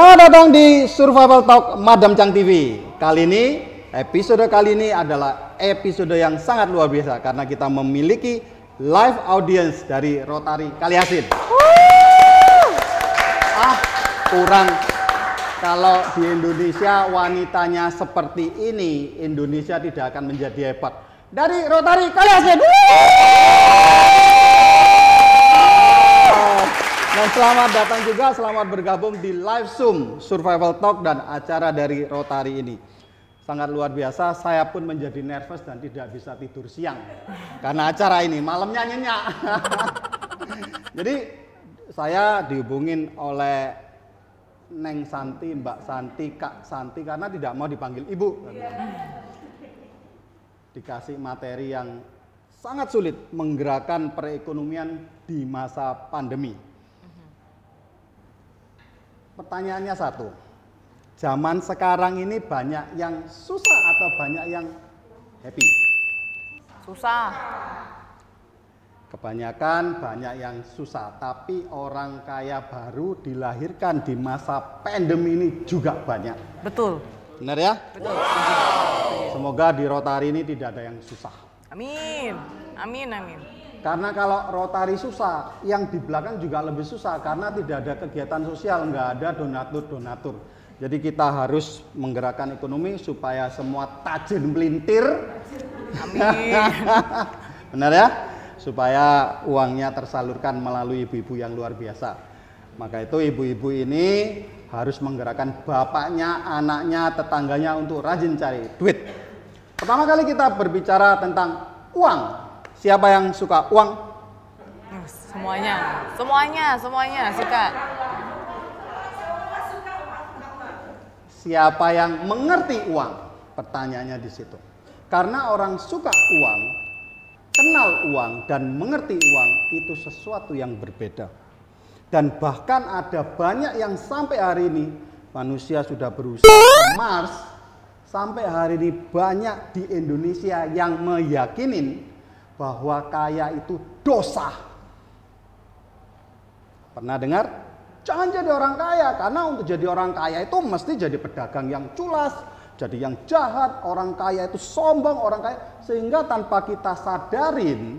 Selamat datang di Survival Talk Madam Chang TV. Episode kali ini adalah episode yang sangat luar biasa karena kita memiliki live audience dari Rotary Kaliasin. Kurang kalau di Indonesia wanitanya seperti ini, Indonesia tidak akan menjadi hebat. Dari Rotary Kaliasin. Dan selamat datang juga, selamat bergabung di live Zoom Survival Talk dan acara dari Rotary ini. Sangat luar biasa, saya pun menjadi nervous dan tidak bisa tidur siang karena acara ini, malamnya nyenyak. Jadi saya dihubungin oleh Neng Santi, Mbak Santi, Kak Santi karena tidak mau dipanggil Ibu. Dikasih materi yang sangat sulit menggerakkan perekonomian di masa pandemi. Pertanyaannya satu, zaman sekarang ini banyak yang susah atau banyak yang happy? Susah. Kebanyakan banyak yang susah, tapi orang kaya baru dilahirkan di masa pandemi ini juga banyak. Betul. Benar ya? Betul. Semoga di Rotary ini tidak ada yang susah. Amin. Amin, amin. Karena kalau Rotary susah, yang di belakang juga lebih susah karena tidak ada kegiatan sosial, nggak ada donatur-donatur. Jadi kita harus menggerakkan ekonomi supaya semua tajin melintir. Amin. Benar ya? Supaya uangnya tersalurkan melalui ibu-ibu yang luar biasa. Maka itu ibu-ibu ini harus menggerakkan bapaknya, anaknya, tetangganya untuk rajin cari duit. Pertama kali kita berbicara tentang uang. Siapa yang suka uang? Semuanya suka. Siapa yang mengerti uang? Pertanyaannya di situ. Karena orang suka uang, kenal uang dan mengerti uang itu sesuatu yang berbeda. Dan bahkan ada banyak yang sampai hari ini manusia sudah berusaha ke Mars. Sampai hari ini banyak di Indonesia yang meyakinin bahwa kaya itu dosa. Pernah dengar? Jangan jadi orang kaya, karena untuk jadi orang kaya itu mesti jadi pedagang yang culas, jadi yang jahat, orang kaya itu sombong, orang kaya. Sehingga tanpa kita sadarin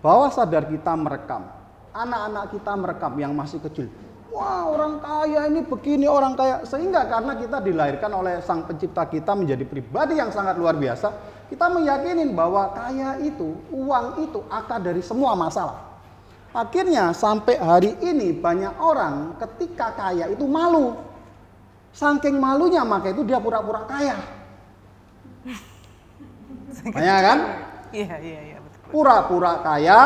bahwa sadar kita merekam, anak-anak kita merekam yang masih kecil. Wah, orang kaya ini begini, orang kaya. Sehingga karena kita dilahirkan oleh Sang Pencipta kita menjadi pribadi yang sangat luar biasa, kita meyakinin bahwa kaya itu, uang itu akar dari semua masalah. Akhirnya sampai hari ini banyak orang ketika kaya itu malu. Saking malunya maka itu dia pura-pura kaya. Banyak kan? Iya, betul. Pura-pura kaya.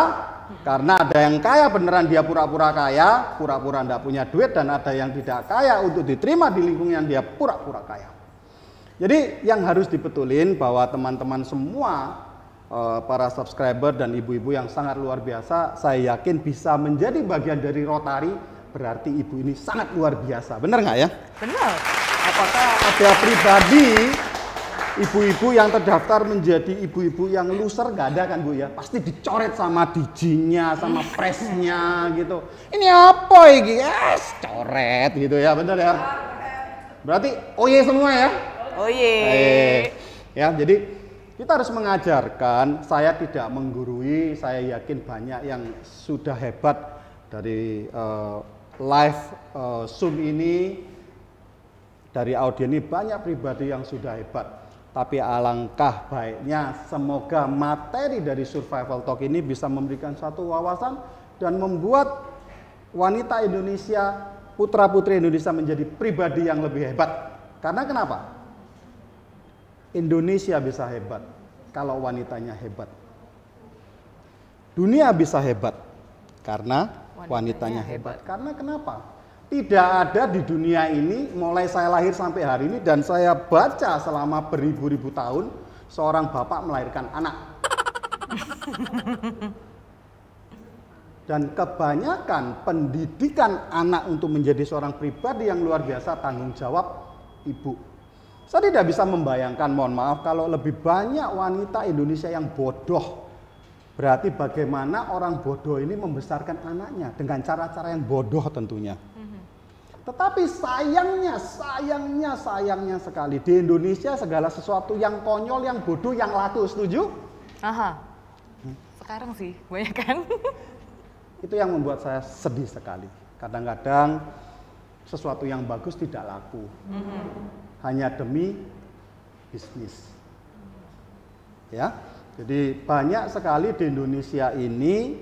Karena ada yang kaya beneran dia pura-pura kaya, pura-pura tidak punya duit, dan ada yang tidak kaya untuk diterima di lingkungan dia pura-pura kaya. Jadi yang harus dibetulin bahwa teman-teman semua para subscriber dan ibu-ibu yang sangat luar biasa, saya yakin bisa menjadi bagian dari Rotary, berarti ibu ini sangat luar biasa. Benar nggak ya? Benar. Apakah ada pribadi ibu-ibu yang terdaftar menjadi ibu-ibu yang loser? Nggak ada kan Bu ya? Pasti dicoret sama dijinya, sama presnya gitu. Ini apa ini? Yes, coret gitu ya, benar ya? Berarti oye semua ya? Oye. Ya, jadi kita harus mengajarkan. Saya tidak menggurui, saya yakin banyak yang sudah hebat dari live Zoom ini. Dari audio ini banyak pribadi yang sudah hebat. Tapi alangkah baiknya semoga materi dari Survival Talk ini bisa memberikan satu wawasan dan membuat wanita Indonesia, putra-putri Indonesia menjadi pribadi yang lebih hebat. Karena kenapa? Indonesia bisa hebat kalau wanitanya hebat. Dunia bisa hebat karena wanitanya hebat. Karena kenapa? Tidak ada di dunia ini, mulai saya lahir sampai hari ini, dan saya baca selama beribu-ribu tahun, seorang bapak melahirkan anak. Dan kebanyakan pendidikan anak untuk menjadi seorang pribadi yang luar biasa, tanggung jawab ibu. Saya tidak bisa membayangkan, mohon maaf, kalau lebih banyak wanita Indonesia yang bodoh. Berarti bagaimana orang bodoh ini membesarkan anaknya dengan cara-cara yang bodoh tentunya. Tetapi sayangnya sekali di Indonesia segala sesuatu yang konyol, yang bodoh, yang laku. Setuju? Aha. Sekarang sih banyak kan. Itu yang membuat saya sedih sekali. Kadang-kadang sesuatu yang bagus tidak laku. Hanya demi bisnis. Ya. Jadi banyak sekali di Indonesia ini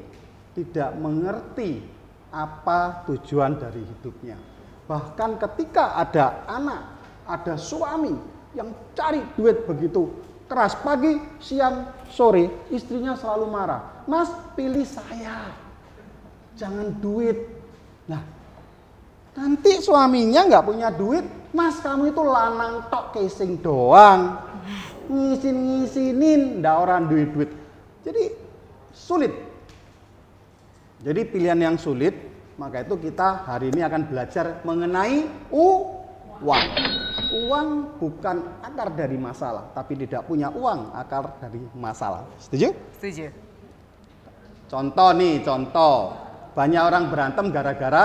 tidak mengerti apa tujuan dari hidupnya. Bahkan ketika ada anak, ada suami yang cari duit begitu keras pagi, siang, sore, istrinya selalu marah. Mas, pilih saya, jangan duit. Nah, nanti suaminya nggak punya duit, mas kamu itu lanang tok casing doang, ngisinin, ndak orang duit. Jadi sulit. Jadi pilihan yang sulit. Maka itu kita hari ini akan belajar mengenai uang. Uang bukan akar dari masalah, tapi tidak punya uang akar dari masalah. Setuju? Setuju. Contoh. Banyak orang berantem gara-gara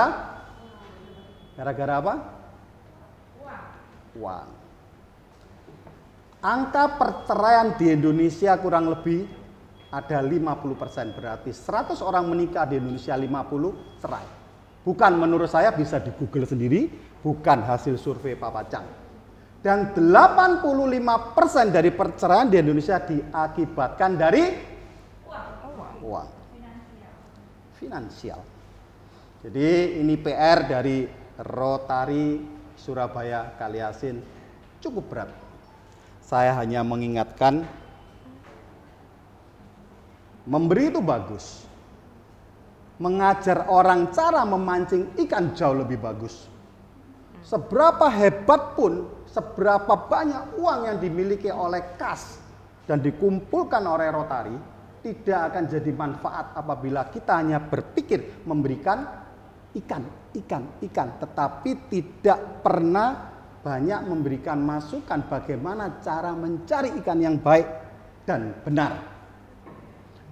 apa? Uang. Angka perceraian di Indonesia kurang lebih ada 50%, berarti 100 orang menikah di Indonesia 50 cerai. Bukan menurut saya, bisa di Google sendiri, bukan hasil survei Papa Chang. Dan 85% dari perceraian di Indonesia diakibatkan dari uang. Finansial. Jadi ini PR dari Rotary Surabaya Kaliasin cukup berat. Saya hanya mengingatkan, memberi itu bagus. Mengajar orang cara memancing ikan jauh lebih bagus. Seberapa hebat pun, seberapa banyak uang yang dimiliki oleh kas dan dikumpulkan oleh Rotary, tidak akan jadi manfaat apabila kita hanya berpikir memberikan ikan, tetapi tidak pernah banyak memberikan masukan bagaimana cara mencari ikan yang baik dan benar.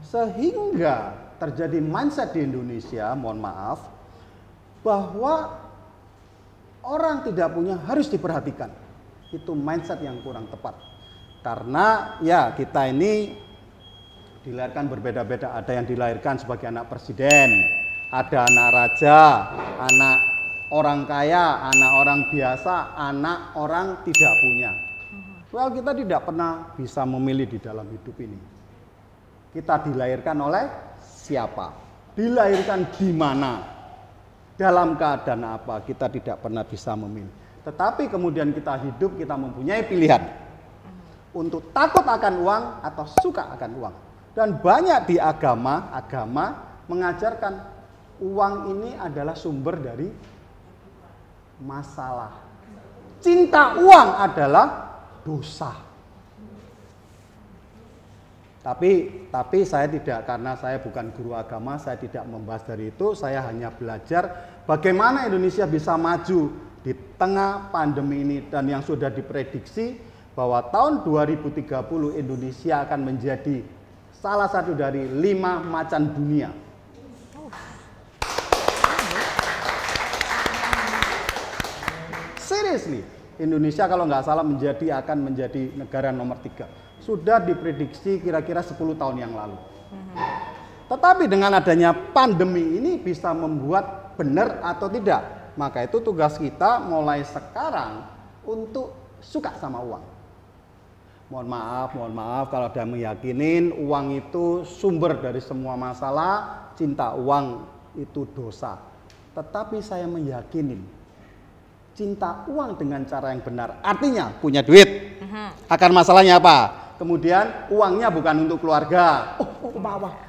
Sehingga terjadi mindset di Indonesia, mohon maaf, bahwa orang tidak punya harus diperhatikan. Itu mindset yang kurang tepat. Karena ya kita ini dilahirkan berbeda-beda. Ada yang dilahirkan sebagai anak presiden, ada anak raja, anak orang kaya, anak orang biasa, anak orang tidak punya. Well, kita tidak pernah bisa memilih di dalam hidup ini. Kita dilahirkan oleh siapa? Dilahirkan di mana? Dalam keadaan apa? Kita tidak pernah bisa memilih. Tetapi kemudian kita hidup, kita mempunyai pilihan untuk takut akan uang atau suka akan uang. Dan banyak di agama mengajarkan uang ini adalah sumber dari masalah. Cinta uang adalah dosa. Tapi saya tidak, karena saya bukan guru agama, saya tidak membahas dari itu. Saya hanya belajar bagaimana Indonesia bisa maju di tengah pandemi ini, dan yang sudah diprediksi bahwa tahun 2030 Indonesia akan menjadi salah satu dari 5 macan dunia. Seriously, Indonesia kalau nggak salah akan menjadi negara nomor 3. Sudah diprediksi kira-kira 10 tahun yang lalu. Tetapi dengan adanya pandemi ini bisa membuat benar atau tidak. Maka itu tugas kita mulai sekarang untuk suka sama uang. Mohon maaf kalau ada meyakinin uang itu sumber dari semua masalah, cinta uang itu dosa. Tetapi saya meyakinin cinta uang dengan cara yang benar, artinya punya duit. Akar masalahnya apa? Kemudian uangnya bukan untuk keluarga,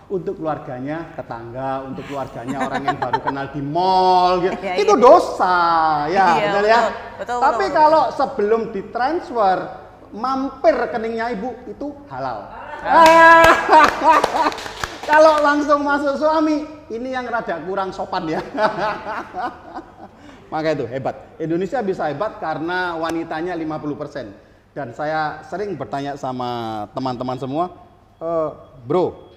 untuk keluarganya tetangga, untuk keluarganya orang yang baru kenal di mall, gitu. Itu dosa, ya, betul ya. Tapi kalau sebelum ditransfer mampir rekeningnya ibu itu halal. Kalau langsung masuk suami, ini yang rada kurang sopan ya. Maka itu hebat. Indonesia bisa hebat karena wanitanya 50%. Dan saya sering bertanya sama teman-teman semua, bro,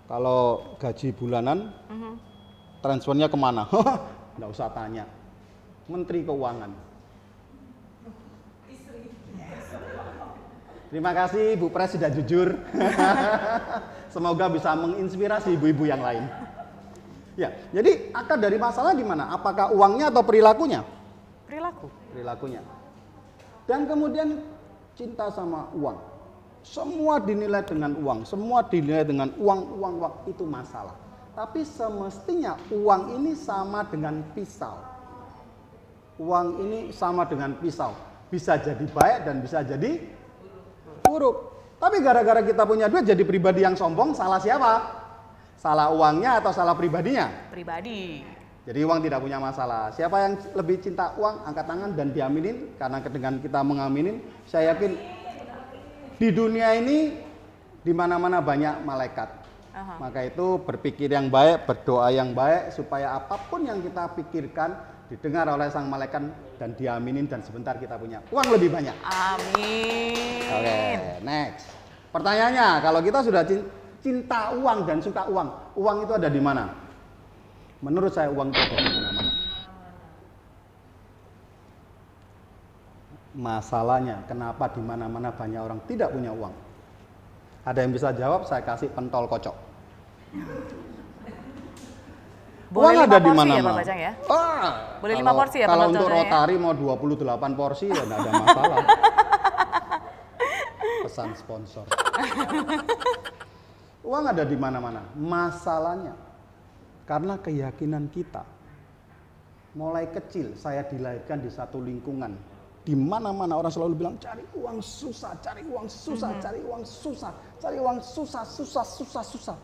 kalau gaji bulanan transfernya kemana? Nggak usah tanya. Menteri Keuangan. Terima kasih Bu Pres sudah jujur. Semoga bisa menginspirasi ibu-ibu yang lain. Ya, jadi akar dari masalah di mana? Apakah uangnya atau perilakunya? Perilakunya. Dan kemudian cinta sama uang. Semua dinilai dengan uang, semua dinilai dengan uang itu masalah. Tapi semestinya uang ini sama dengan pisau. Uang ini sama dengan pisau. Bisa jadi baik dan bisa jadi buruk. Tapi gara-gara kita punya duit jadi pribadi yang sombong, salah siapa? Salah uangnya atau salah pribadinya? Pribadi. Jadi uang tidak punya masalah. Siapa yang lebih cinta uang, angkat tangan dan diaminin. Karena dengan kita mengaminin, saya yakin di dunia ini di mana-mana banyak malaikat. Maka itu berpikir yang baik, berdoa yang baik supaya apapun yang kita pikirkan didengar oleh sang malaikat dan diaminin dan sebentar kita punya uang lebih banyak. Amin. Oke, next. Pertanyaannya, kalau kita sudah cinta uang dan suka uang itu ada di mana? Menurut saya uang itu ada di mana-mana. Masalahnya, kenapa di mana-mana banyak orang tidak punya uang? Ada yang bisa jawab? Saya kasih pentol kocok. Boleh uang ada 5 di porsi mana-mana. ya Pak Bajang ya? Boleh 5 kalau, porsi ya kalau penontonnya untuk ya? Rotary mau 28 porsi ya nggak ada masalah. Pesan sponsor. Uang ada di mana-mana. Masalahnya karena keyakinan kita. Mulai kecil saya dilahirkan di satu lingkungan di mana-mana orang selalu bilang cari uang susah, cari uang susah, cari uang susah, cari uang susah.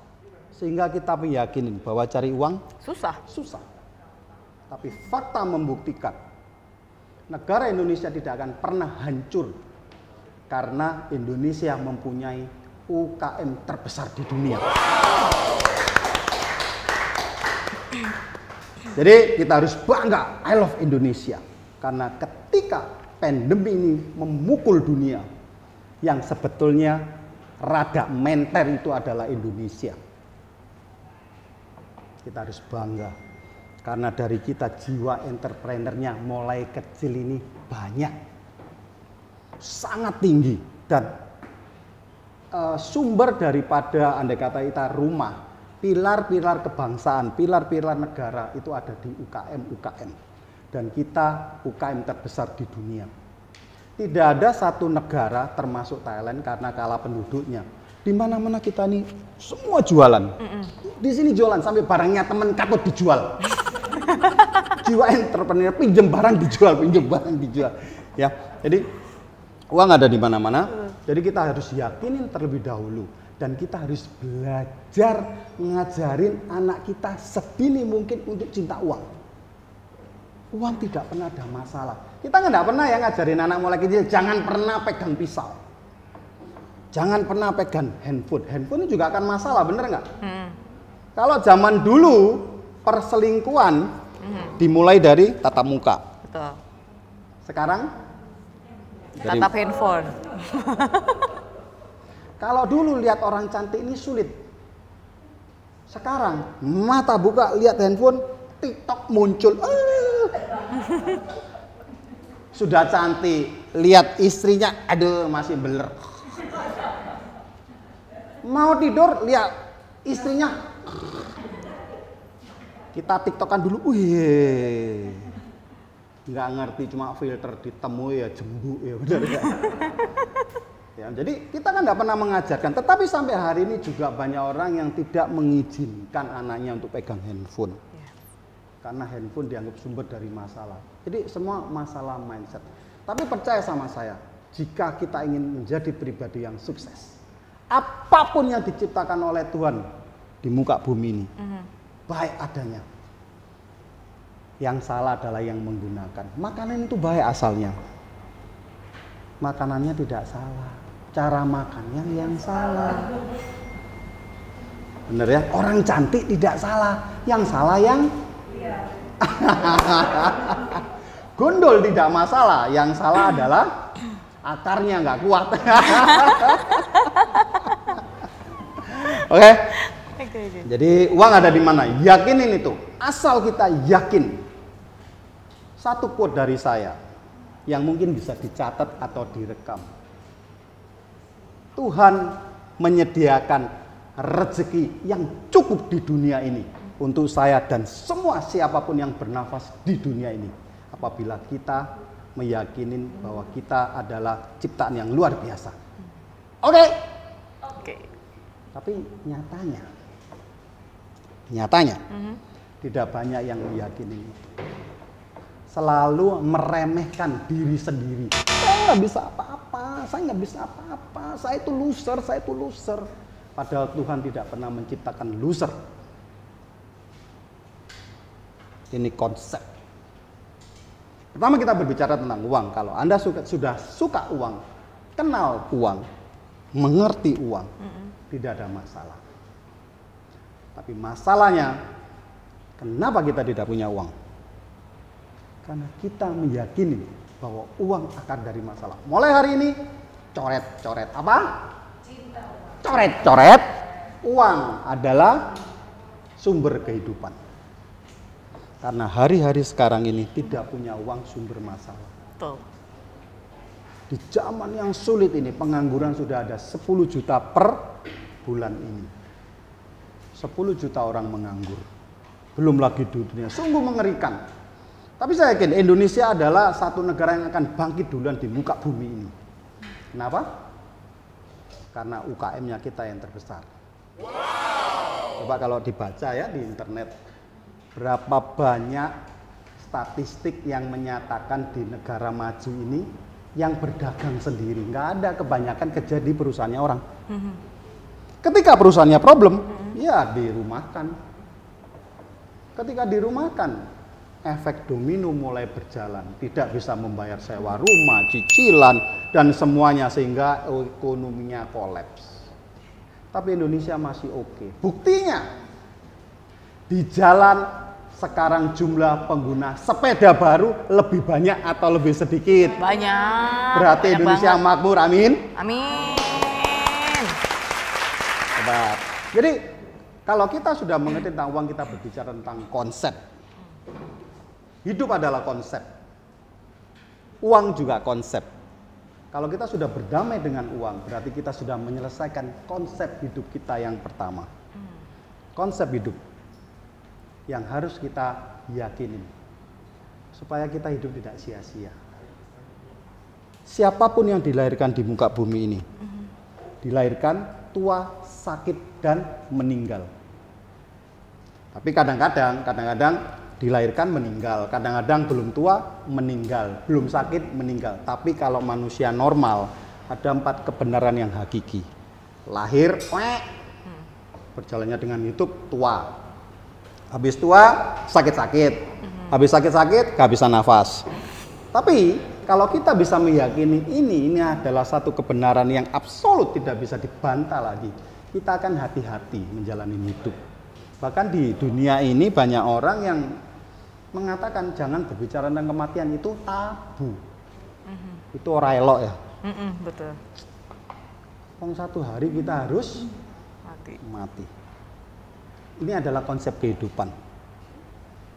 Sehingga kita meyakinin bahwa cari uang susah. Tapi fakta membuktikan negara Indonesia tidak akan pernah hancur karena Indonesia mempunyai UKM terbesar di dunia. Jadi kita harus bangga, I love Indonesia. Karena ketika pandemi ini memukul dunia, yang sebetulnya rada menter itu adalah Indonesia. Kita harus bangga. Karena dari kita jiwa entrepreneurnya mulai kecil ini banyak. Sangat tinggi. Dan sumber daripada andai kata kita rumah, pilar-pilar kebangsaan, pilar-pilar negara itu ada di UKM. Dan kita UKM terbesar di dunia. Tidak ada satu negara termasuk Thailand karena kalah penduduknya. Di mana-mana kita nih semua jualan. Di sini jualan sampai barangnya teman katut dijual. Jiwa entrepreneur pinjem barang dijual. Ya, jadi uang ada di mana-mana. Jadi kita harus yakinin terlebih dahulu. Dan kita harus belajar ngajarin anak kita sedini mungkin untuk cinta uang. Uang tidak pernah ada masalah. Kita nggak pernah ya ngajarin anak mulai kecil jangan pernah pegang pisau, jangan pernah pegang handphone. Handphone ini juga akan masalah, bener nggak? Kalau zaman dulu perselingkuhan dimulai dari tatap muka. Betul. Sekarang Tatap handphone. Kalau dulu lihat orang cantik ini sulit. Sekarang mata buka lihat handphone, TikTok muncul. Sudah cantik, lihat istrinya, aduh masih beler. Mau tidur, lihat istrinya. Kita TikTokan dulu, wih. Nggak ngerti cuma filter ditemui ya jembuk ya benar ya. Ya, jadi kita kan nggak pernah mengajarkan, tetapi sampai hari ini juga banyak orang yang tidak mengizinkan anaknya untuk pegang handphone. Karena handphone dianggap sumber dari masalah. Jadi semua masalah mindset. Tapi percaya sama saya, jika kita ingin menjadi pribadi yang sukses, apapun yang diciptakan oleh Tuhan di muka bumi ini, baik adanya. Yang salah adalah yang menggunakan. Makanan itu baik asalnya. Makanannya tidak salah. Cara makannya yang salah. Bener ya? Orang cantik tidak salah. Yang salah yang gondol tidak masalah, yang salah adalah akarnya nggak kuat. Oke. Jadi uang ada di mana? Yakinin itu. Asal kita yakin, Satu quote dari saya yang mungkin bisa dicatat atau direkam. Tuhan menyediakan rezeki yang cukup di dunia ini untuk saya dan semua siapapun yang bernafas di dunia ini. Apabila kita meyakini bahwa kita adalah ciptaan yang luar biasa. Oke. Tapi nyatanya tidak banyak yang meyakini itu. Selalu meremehkan diri sendiri. Saya nggak bisa apa-apa, saya itu loser. Padahal Tuhan tidak pernah menciptakan loser. Ini konsep. Pertama kita berbicara tentang uang. Kalau Anda sudah suka uang, kenal uang, mengerti uang, tidak ada masalah. Tapi masalahnya, kenapa kita tidak punya uang? Karena kita meyakini bahwa uang akar dari masalah. Mulai hari ini, coret-coret apa? Coret-coret, uang adalah sumber kehidupan. Karena hari-hari sekarang ini tidak punya uang sumber masalah. Betul. Di zaman yang sulit ini, pengangguran sudah ada 10 juta per bulan ini. 10 juta orang menganggur. Belum lagi di dunia, sungguh mengerikan. Tapi saya yakin Indonesia adalah satu negara yang akan bangkit duluan di muka bumi ini. Kenapa? Karena UKM-nya kita yang terbesar. Coba kalau dibaca ya di internet, berapa banyak statistik yang menyatakan di negara maju ini yang berdagang sendiri. Nggak ada, kebanyakan kerja di perusahaannya orang. Ketika perusahaannya problem, ya dirumahkan. Ketika dirumahkan, efek domino mulai berjalan, tidak bisa membayar sewa rumah, cicilan, dan semuanya sehingga ekonominya kolaps. Tapi Indonesia masih oke. Buktinya, di jalan sekarang jumlah pengguna sepeda baru lebih banyak atau lebih sedikit? Banyak. Berarti banyak Indonesia banget. makmur, amin? Amin. Hebat. Jadi, kalau kita sudah mengerti tentang uang, kita berbicara tentang konsep. Hidup adalah konsep. Uang juga konsep. Kalau kita sudah berdamai dengan uang, berarti kita sudah menyelesaikan konsep hidup kita yang pertama. Konsep hidup yang harus kita yakini supaya kita hidup tidak sia-sia. Siapapun yang dilahirkan di muka bumi ini, dilahirkan tua, sakit, dan meninggal. Tapi kadang-kadang dilahirkan meninggal, kadang-kadang belum tua meninggal, belum sakit meninggal. Tapi kalau manusia normal ada 4 kebenaran yang hakiki. Lahir, berjalannya dengan hidup, tua. Habis tua, sakit-sakit. Habis sakit-sakit, kehabisan nafas. Tapi kalau kita bisa meyakini ini adalah satu kebenaran yang absolut, tidak bisa dibantah lagi. Kita akan hati-hati menjalani hidup. Bahkan di dunia ini banyak orang yang mengatakan jangan berbicara tentang kematian, itu tabu. Itu orang elok ya. Betul. Satu hari kita harus mati. Ini adalah konsep kehidupan.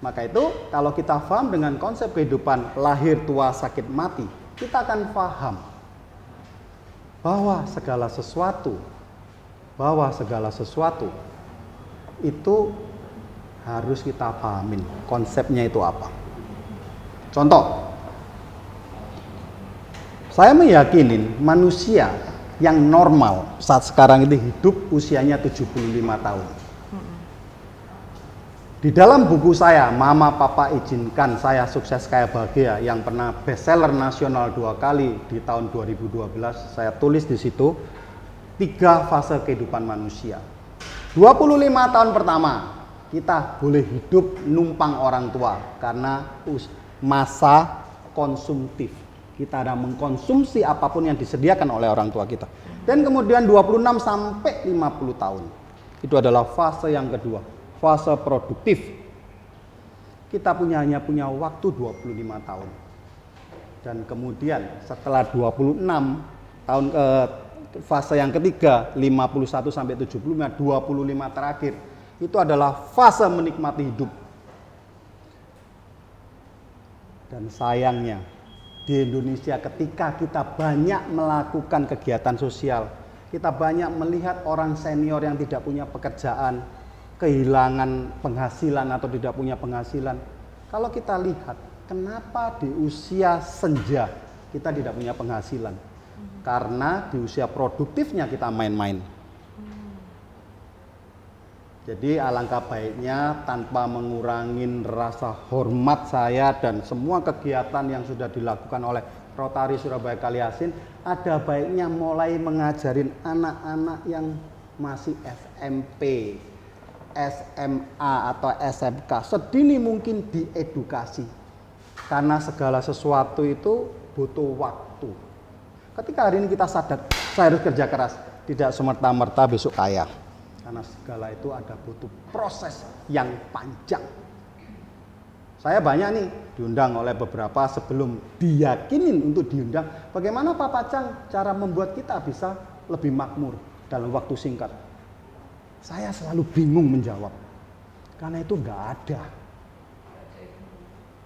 Maka itu kalau kita paham dengan konsep kehidupan lahir, tua, sakit, mati, kita akan paham bahwa segala sesuatu itu harus kita pahamin konsepnya itu apa. Contoh, saya meyakini manusia yang normal saat sekarang ini hidup usianya 75 tahun. Di dalam buku saya, Mama Papa Izinkan Saya Sukses Kaya Bahagia, yang pernah bestseller nasional 2 kali di tahun 2012, saya tulis di situ 3 fase kehidupan manusia. 25 tahun pertama, kita boleh hidup numpang orang tua karena masa konsumtif. Kita ada mengkonsumsi apapun yang disediakan oleh orang tua kita. Dan kemudian 26 sampai 50 tahun. Itu adalah fase yang kedua, fase produktif. Kita hanya punya waktu 25 tahun. Dan kemudian setelah 26 tahun ke fase yang ketiga, 51 sampai 75, 25 terakhir, itu adalah fase menikmati hidup. Dan sayangnya di Indonesia ketika kita banyak melakukan kegiatan sosial, kita banyak melihat orang senior yang tidak punya pekerjaan, kehilangan penghasilan atau tidak punya penghasilan. Kalau kita lihat, kenapa di usia senja kita tidak punya penghasilan? Karena di usia produktifnya kita main-main. Jadi alangkah baiknya tanpa mengurangi rasa hormat saya dan semua kegiatan yang sudah dilakukan oleh Rotary Surabaya Kaliasin, ada baiknya mulai mengajarin anak-anak yang masih SMP, SMA atau SMK sedini mungkin diedukasi. Karena segala sesuatu itu butuh waktu. Ketika hari ini kita sadar, saya harus kerja keras, tidak semerta-merta besok kaya. Karena segala itu ada butuh proses yang panjang. Saya banyak nih diundang oleh beberapa sebelum diyakinin untuk diundang. Bagaimana Pak Pacang cara membuat kita bisa lebih makmur dalam waktu singkat? Saya selalu bingung menjawab. Karena itu nggak ada.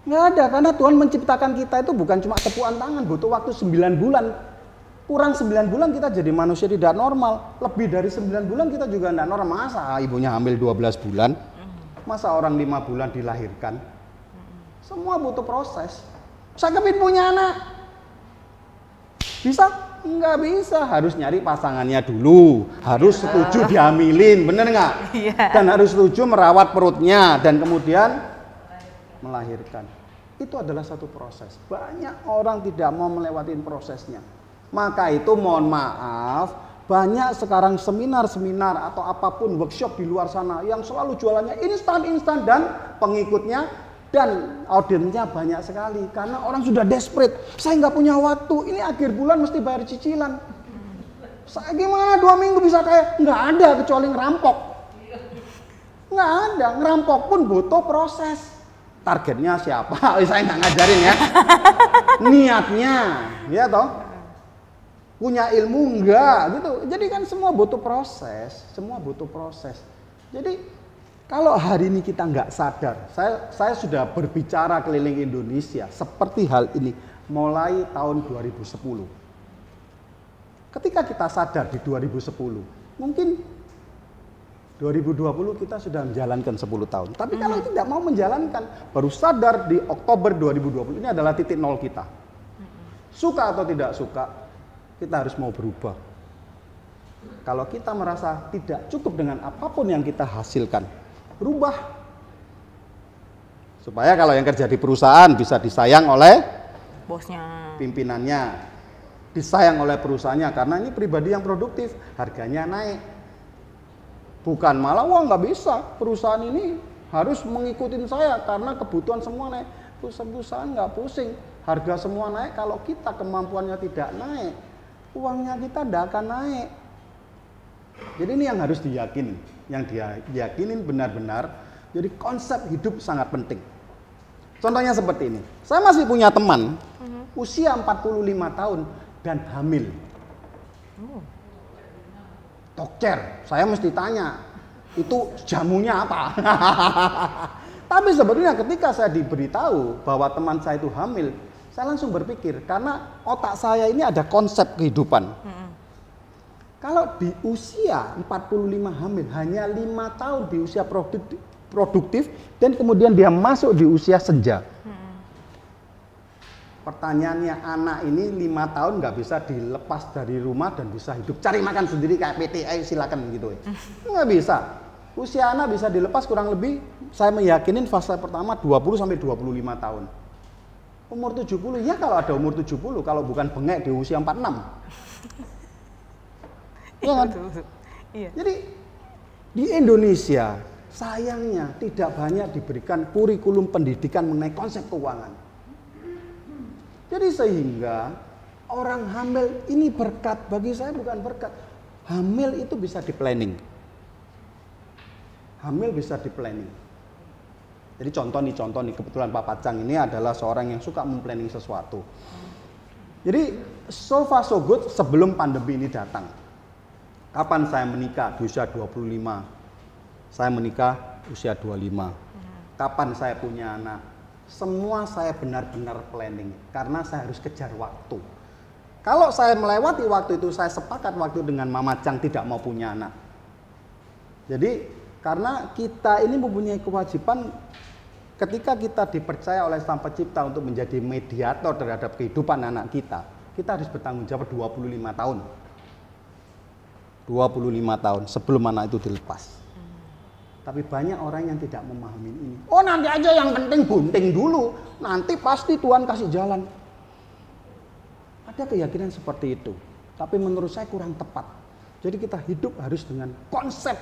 Nggak ada, karena Tuhan menciptakan kita itu bukan cuma tepuan tangan, butuh waktu 9 bulan. Kurang 9 bulan kita jadi manusia tidak normal. Lebih dari 9 bulan kita juga tidak normal. Masa ibunya hamil 12 bulan? Masa orang 5 bulan dilahirkan? Semua butuh proses. Saya kepin punya anak. Bisa? Enggak bisa. Harus nyari pasangannya dulu. Harus setuju dihamilin. Bener nggak? Dan harus setuju merawat perutnya. Dan kemudian melahirkan. Itu adalah satu proses. Banyak orang tidak mau melewati prosesnya. Maka itu mohon maaf, banyak sekarang seminar-seminar atau apapun workshop di luar sana yang selalu jualannya instan-instan dan pengikutnya dan audiensnya banyak sekali. Karena orang sudah desperate, saya nggak punya waktu, ini akhir bulan mesti bayar cicilan. Saya gimana 2 minggu bisa kaya? Nggak ada kecuali ngerampok. Nggak ada, ngerampok pun butuh proses. Targetnya siapa? Saya nggak ngajarin ya. Niatnya, ya toh. Punya ilmu enggak gitu. Jadi kan semua butuh proses, semua butuh proses. Jadi kalau hari ini kita nggak sadar, saya sudah berbicara keliling Indonesia seperti hal ini mulai tahun 2010. Ketika kita sadar di 2010, mungkin 2020 kita sudah menjalankan 10 tahun. Tapi kalau tidak mau menjalankan, baru sadar di Oktober 2020 ini adalah titik nol kita. Suka atau tidak suka, kita harus mau berubah. Kalau kita merasa tidak cukup dengan apapun yang kita hasilkan, berubah. Supaya kalau yang kerja di perusahaan bisa disayang oleh bosnya, pimpinannya, disayang oleh perusahaannya karena ini pribadi yang produktif, harganya naik. Bukan malah wah nggak bisa, perusahaan ini harus mengikuti saya karena kebutuhan semua naik. Perusahaan nggak pusing, harga semua naik kalau kita kemampuannya tidak naik. Uangnya kita tidak akan naik. Jadi ini yang harus diyakini, yang diyakinin benar-benar. Jadi konsep hidup sangat penting. Contohnya seperti ini. Saya masih punya teman usia 45 tahun dan hamil. Dokter, saya mesti tanya, itu jamunya apa? Tapi sebetulnya ketika saya diberitahu bahwa teman saya itu hamil, saya langsung berpikir, karena otak saya ini ada konsep kehidupan. Kalau di usia 45 hamil, hanya 5 tahun di usia produktif, dan kemudian dia masuk di usia senja. Pertanyaannya, anak ini 5 tahun nggak bisa dilepas dari rumah dan bisa hidup, cari makan sendiri kayak PT, ayo silakan gitu. Nggak bisa. Usia anak bisa dilepas kurang lebih, saya meyakinin fase pertama 20-25 tahun. Umur 70, ya kalau ada umur 70, kalau bukan bengek di usia 46. Ya kan? Iya. Jadi di Indonesia sayangnya tidak banyak diberikan kurikulum pendidikan mengenai konsep keuangan. Jadi sehingga orang hamil ini berkat, bagi saya bukan berkat. Hamil itu bisa di planning. Hamil bisa di planning. Jadi contoh nih, kebetulan Pak Pacang ini adalah seorang yang suka memplanning sesuatu. Jadi so far so good sebelum pandemi ini datang. Kapan saya menikah? Di usia 25. Saya menikah usia 25. Kapan saya punya anak? semua saya benar-benar planning karena saya harus kejar waktu. Kalau saya melewati waktu itu, saya sepakat waktu dengan Mama Chang tidak mau punya anak. Jadi karena kita ini mempunyai kewajiban ketika kita dipercaya oleh Sang Pencipta untuk menjadi mediator terhadap kehidupan anak kita harus bertanggung jawab 25 tahun. 25 tahun sebelum anak itu dilepas. Tapi banyak orang yang tidak memahami ini. Oh, nanti aja, yang penting bunting dulu. Nanti pasti Tuhan kasih jalan. Ada keyakinan seperti itu. Tapi menurut saya kurang tepat. Jadi kita hidup harus dengan konsep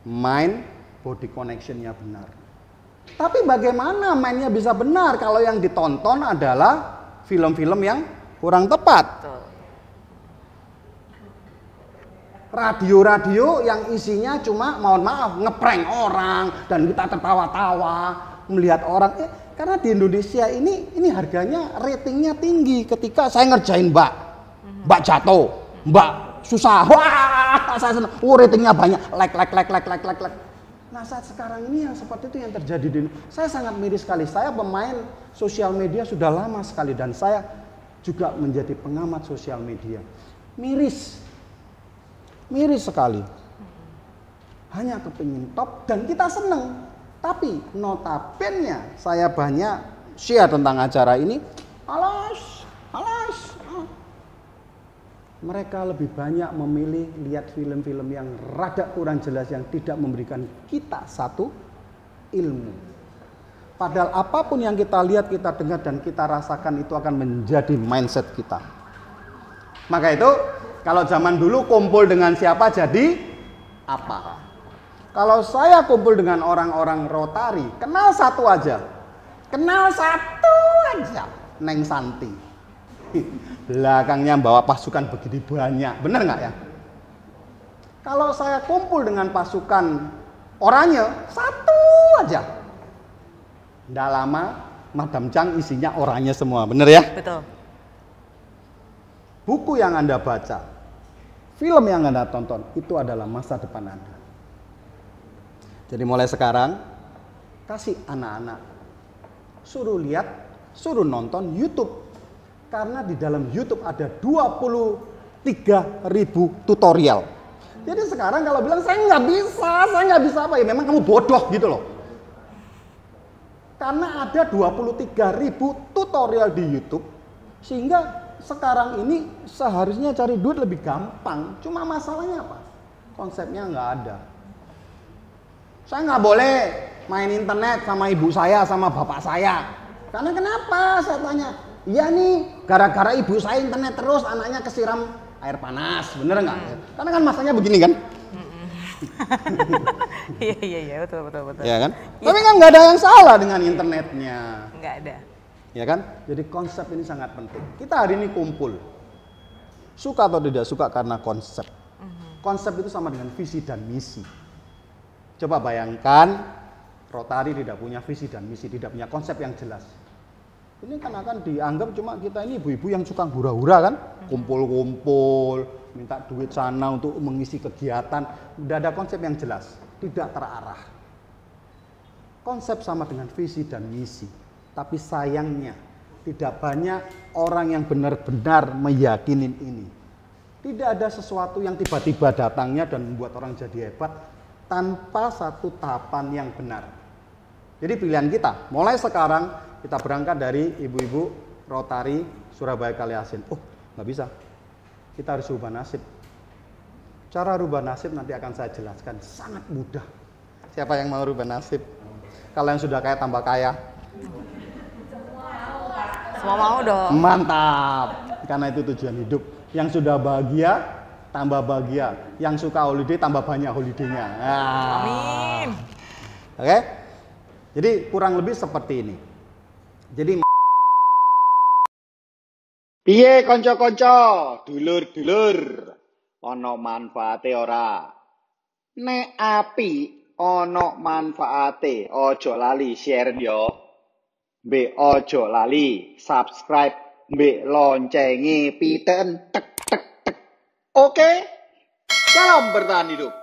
mind body connection-nya benar. Tapi bagaimana mind-nya bisa benar kalau yang ditonton adalah film-film yang kurang tepat? Radio-radio yang isinya cuma, mohon maaf, ngeprank orang dan kita tertawa-tawa melihat orang. Karena di Indonesia ini harganya, ratingnya tinggi. Ketika saya ngerjain Mbak jatuh, Mbak susah, wah saya senang, ratingnya banyak, like. Nah, saat sekarang ini yang seperti itu yang terjadi di Indonesia. Saya sangat miris sekali. Saya pemain sosial media sudah lama sekali dan saya juga menjadi pengamat sosial media. Miris sekali. Hanya kepingin top dan kita seneng. Tapi notabene saya banyak share tentang acara ini. Alas. Mereka lebih banyak memilih lihat film-film yang rada kurang jelas yang tidak memberikan kita satu ilmu. Padahal apapun yang kita lihat, kita dengar dan kita rasakan itu akan menjadi mindset kita. Maka itu kalau zaman dulu kumpul dengan siapa jadi apa? Kalau saya kumpul dengan orang-orang Rotary, kenal satu aja. Neng Santi. Belakangnya bawa pasukan begini banyak. Bener nggak ya? Kalau saya kumpul dengan pasukan oranye, satu aja. Nggak lama, Madam Chang isinya oranye semua. Bener ya? Betul. Buku yang Anda baca, film yang Anda tonton, itu adalah masa depan Anda. Jadi mulai sekarang, kasih anak-anak, suruh lihat, suruh nonton YouTube. Karena di dalam YouTube ada 23.000 tutorial. Jadi sekarang kalau bilang saya nggak bisa apa ya, memang kamu bodoh gitu loh. Karena ada 23.000 tutorial di YouTube, sehingga sekarang ini seharusnya cari duit lebih gampang. Cuma masalahnya apa? Konsepnya nggak ada. Saya nggak boleh main internet sama ibu saya, sama bapak saya. Karena kenapa? Saya tanya. Iya nih, gara-gara ibu saya internet terus, anaknya kesiram air panas. Bener nggak? Karena kan masanya begini kan? Iya, betul. Ya kan? Tapi kan nggak ada yang salah dengan internetnya. Nggak ada. Ya kan? Jadi konsep ini sangat penting. Kita hari ini kumpul. Suka atau tidak suka karena konsep. Konsep itu sama dengan visi dan misi. Coba bayangkan, Rotary tidak punya visi dan misi, tidak punya konsep yang jelas. Ini kan akan dianggap cuma kita ini ibu-ibu yang suka hura-hura kan? Kumpul-kumpul, minta duit sana untuk mengisi kegiatan. Tidak ada konsep yang jelas, tidak terarah. Konsep sama dengan visi dan misi. Tapi sayangnya tidak banyak orang yang benar-benar meyakinin ini. Tidak ada sesuatu yang tiba-tiba datangnya dan membuat orang jadi hebat tanpa satu tahapan yang benar. Jadi pilihan kita, mulai sekarang kita berangkat dari ibu-ibu Rotary Surabaya Kaliasin. Oh, nggak bisa. Kita harus rubah nasib. Cara rubah nasib nanti akan saya jelaskan. Sangat mudah. Siapa yang mau rubah nasib? Kalau yang sudah kaya tambah kaya. Semua mau dong. Mantap. Karena itu tujuan hidup. Yang sudah bahagia, tambah bahagia. Yang suka holiday, tambah banyak holidaynya. Amin. Oke? Jadi kurang lebih seperti ini. Jadi piye kanca-kanca, dulur-dulur, ana manfaate ora? Nek apik ana manfaate, aja lali share yo. Mbek aja lali subscribe, mbek loncenge piten tek tek tek. Oke? Salam bertahan hidup.